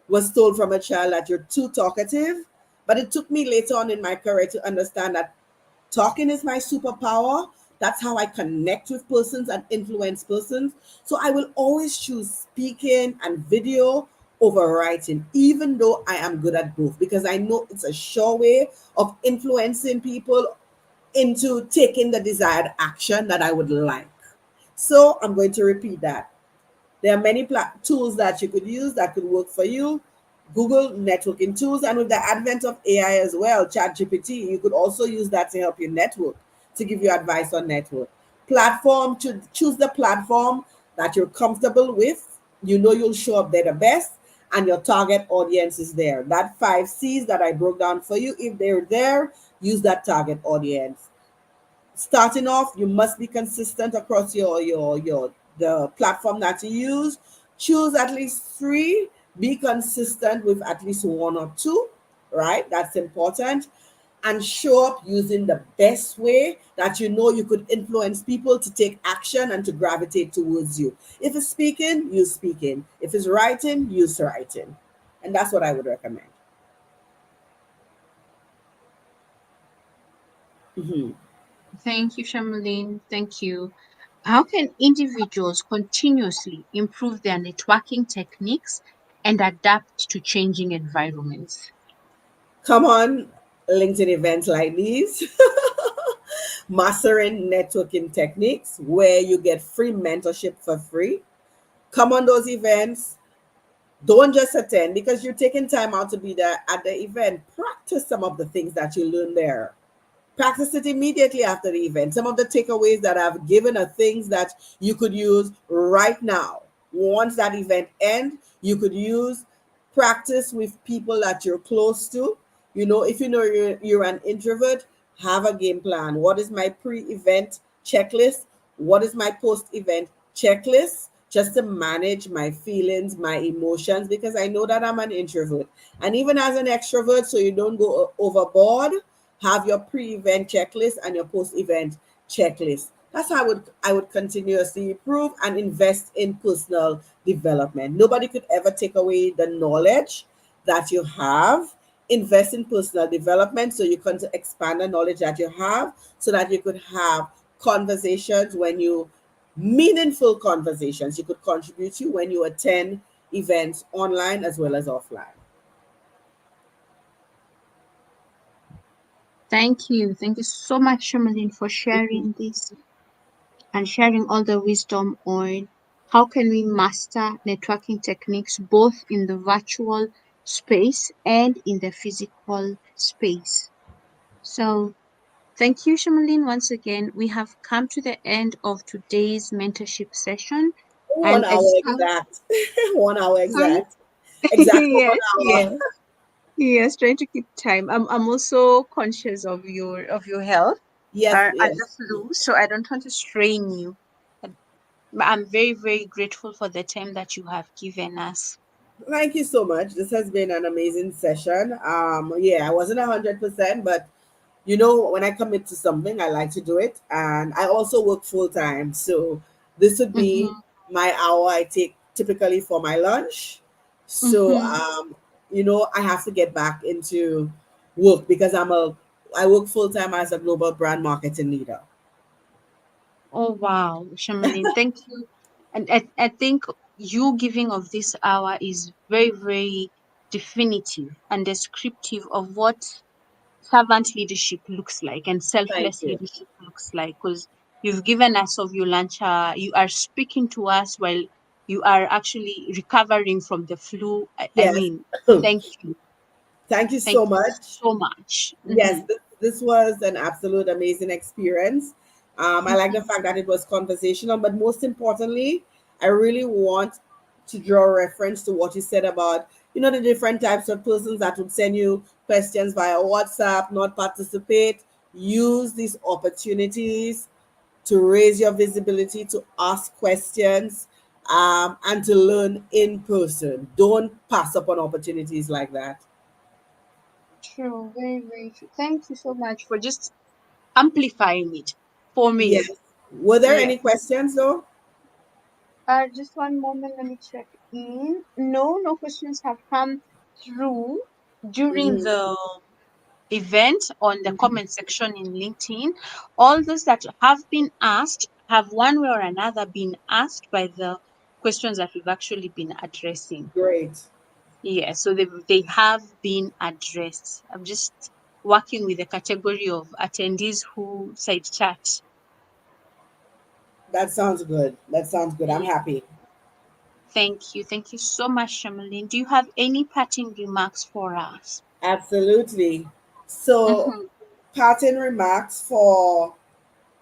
was told from a child that you're too talkative. But it took me later on in my career to understand that Talking is my superpower. That's how I connect with persons and influence persons. So I will always choose speaking and video over writing, even though I am good at both, because I know it's a sure way of influencing people into taking the desired action that I would like. So I'm going to repeat that. There are many tools that you could use that could work for you. Google networking tools, and with the advent of AI as well, ChatGPT, you could also use that to help you network, to give you advice on network. Platform, to choose the platform that you're comfortable with. You know you'll show up there the best, and your target audience is there. That 5 C's that I broke down for you, if they're there, use that target audience. Starting off, you must be consistent across your the platform that you use. Choose at least three. Be consistent with at least one or two, right? That's important. And show up using the best way that you know you could influence people to take action and to gravitate towards you. If it's speaking, use speaking. If it's writing, use writing. And that's what I would recommend. Mhm. Thank you, Shamalin. Thank you. How can individuals continuously improve their networking techniques and adapt to changing environments? Come on, LinkedIn events like these. Mastering networking techniques where you get free mentorship for free. Come on those events. Don't just attend because you're taking time out to be there at the event. Practice some of the things that you learn there. Practice it immediately after the event. Some of the takeaways that I've given are things that you could use right now. Once that event ends, you could use practice with people that you're close to. You know, if you know you're an introvert, have a game plan. What is my pre-event checklist? What is my post-event checklist? Just to manage my feelings, my emotions, because I know that I'm an introvert. And even as an extrovert, so you don't go overboard, have your pre-event checklist and your post-event checklist. That's how I would continuously improve and invest in personal development. Nobody could ever take away the knowledge that you have. Invest in personal development so you can expand the knowledge that you have, so that you could have conversations when you meaningful conversations you could contribute to when you attend events online as well as offline. Thank you. Thank you so much, Shamalin, for sharing this and sharing all the wisdom on how can we master networking techniques both in the virtual space and in the physical space. So thank you, Shamalin. Once again, we have come to the end of today's mentorship session. One And I hour just have, exact. 1 hour sorry? exact. Exact one Yes, hour. yes. Yes, trying to keep time. I'm also conscious of your health Yes, and the yes. flu, so I don't want to strain you. And I'm very, very grateful for the time that you have given us. Thank you so much. This has been an amazing session. Yeah, I wasn't 100%, but you know, when I commit to something, I like to do it, and I also work full time. So this would be Mm-hmm, my hour I take typically for my lunch. So mm-hmm. you know, I have to get back into work because I work full time as a global brand marketing leader. Oh wow, Shamalin, thank you. And I think you giving of this hour is very, very definitive and descriptive of what servant leadership looks like and Thank selfless you. leadership looks like, because you've given us of your lunch hour. You are speaking to us while you are actually recovering from the flu. I Yes. mean, thank you. Thank you Thank so you much. so much. Yes, this was an absolute amazing experience. I like the Mhm. fact that it was conversational, but most importantly, I really want to draw reference to what you said about, you know, the different types of persons that would send you questions via WhatsApp, not participate. Use these opportunities to raise your visibility, to ask questions, and to learn in person. Don't pass up on opportunities like that. True, very, very true. Thank you so much for just amplifying it for me. Yes. Were there Yes. any questions though? Just one moment, let me check in. No, no questions have come through during Mhm. the event on the comment section in LinkedIn. All those that have been asked have one way or another been asked by the questions that we've actually been addressing. Great. Yeah, so they have been addressed. I'm just working with the category of attendees who side chat. That sounds good. That sounds good. I'm Yeah, happy. thank you. Thank you so much, Shamalin. Do you have any parting remarks for us? Absolutely. So, Mm-hmm. parting remarks for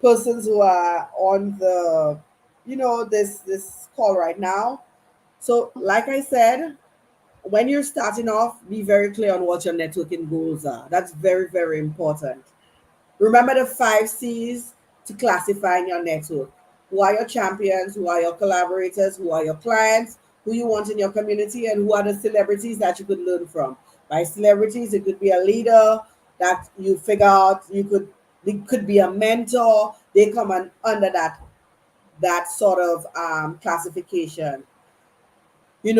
persons who are on the, this call right now. So, like I said, when you're starting off, be very clear on what your networking goals are. That's very, very important. Remember the 5 C's to classifying your network. Who are your champions? Who are your collaborators? Who are your clients? Who you want in your community? And who are the celebrities that you could learn from? By celebrities, it could be a leader that you figure out it could be a mentor. They come under that sort of classification. And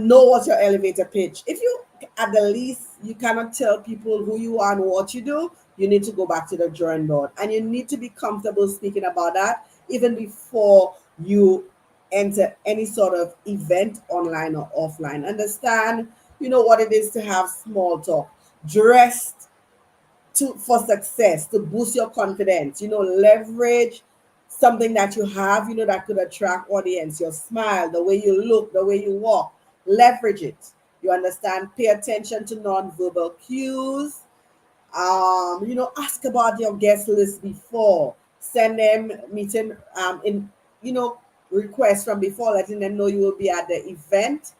know what's your elevator pitch. If you, at the least, you cannot tell people who you are and what you do, you need to go back to the drawing board. And you need to be comfortable speaking about that even before you enter any sort of event, online or offline. Understand, what it is to have small talk. Dressed for success, to boost your confidence. Leverage something that you have, that could attract audience. Your smile, the way you look, the way you walk, leverage it. You understand? Pay attention to non-verbal cues. Ask about your guest list before. Send them meeting in requests from before, letting them know you will be at the event.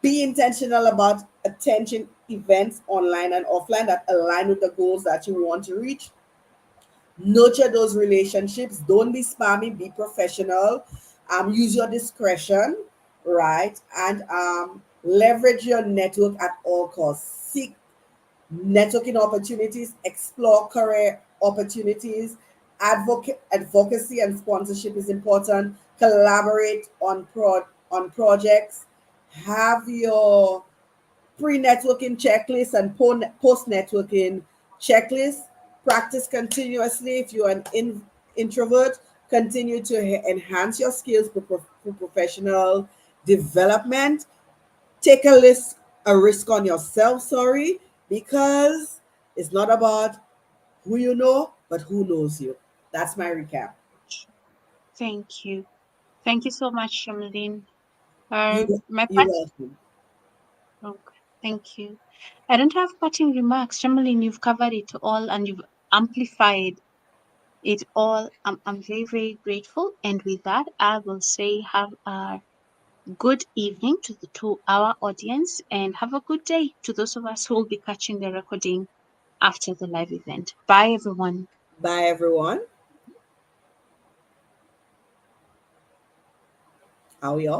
Be intentional about attending events online and offline that align with the goals that you want to reach. Nurture those relationships. Don't be spammy, be professional. Use your discretion, right? And leverage your network at all costs. Seek networking opportunities, explore career opportunities. Advocacy and sponsorship is important. Collaborate on projects. Have your pre-networking checklist and post-networking checklist. Practice continuously. If you're an introvert, continue to enhance your skills for professional development. Take a risk on yourself, sorry, because it's not about who you know, but who knows you. That's my recap. Thank you. Thank you so much, Shamalin. You My you're part. welcome. Okay, thank you. I don't have parting remarks. Shamalin, you've covered it all and you've amplified it all. I'm very, very grateful. And with that, I will say have a good evening to our audience and have a good day to those of us who will be catching the recording after the live event. Bye, everyone. Bye everyone. How are y'all?